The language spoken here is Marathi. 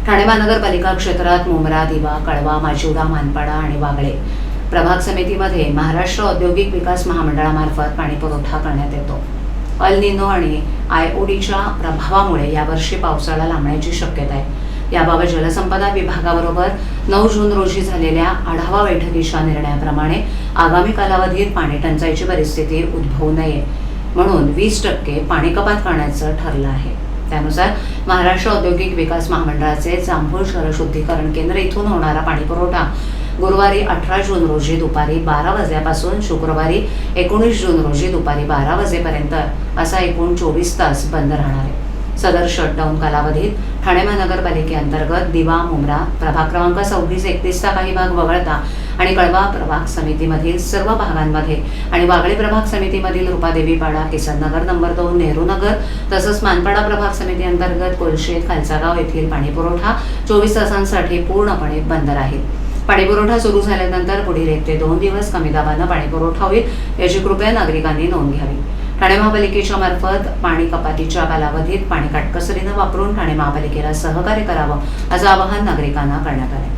ठाणे महानगरपालिका क्षेत्रात मुंब्रा, दिवा, कळवा, माजिवडा, मानपाडा आणि वागळे प्रभाग समितीमध्ये महाराष्ट्र औद्योगिक विकास महामंडळामार्फत पाणी पुरवठा करण्यात येतो. अल निनो आणि आयओडीच्या प्रभावामुळे यावर्षी पावसाळा लांबण्याची शक्यता आहे. याबाबत जलसंपदा विभागाबरोबर 9 जून रोजी झालेल्या आढावा बैठकीच्या निर्णयाप्रमाणे आगामी कालावधीत पाणी टंचाईची परिस्थिती उद्भवू नये म्हणून 20% पाणी कपात करण्याचं ठरलं आहे. त्यानुसार महाराष्ट्र औद्योगिक विकास महामंडळाचे जांभूळ जलशुद्धीकरण केंद्र इथून होणारा पाणी पुरवठा गुरुवारी 18 जून रोजी दुपारी 12 वाजल्यापासून शुक्रवारी 19 जून रोजी दुपारी 12 वाजेपर्यंत असा एकूण 24 तास बंद राहणार आहे. सदर शटडाऊन कालावधीत ठाणे महानगरपालिकेअंतर्गत दिवा, मुंब्रा प्रभाग क्रमांक 26-31 चा काही भाग वगळता आणि कळवा प्रभाग समितीमधील सर्व भागांमध्ये आणि वागळे प्रभाग समितीमधील रुपादेवीपाडा, किसन नगर नंबर 2, नेहरू नगर तसंच मानपाडा प्रभाग समिती अंतर्गत कोलशेत, खालसागाव येथील पाणी पुरवठा 24 तासांसाठी पूर्णपणे बंद राहील. पाणी पुरवठा सुरू झाल्यानंतर पुढील 1 ते 2 दिवस कमी दाबानं पाणी पुरवठा होईल याची कृपया नागरिकांनी नोंद घ्यावी. ठाणे महापालिकेच्या मार्फत पाणी कपातीच्या कालावधीत पाणी काटकसरीनं वापरून ठाणे महापालिकेला सहकार्य करावं असं आवाहन नागरिकांना करण्यात आलं.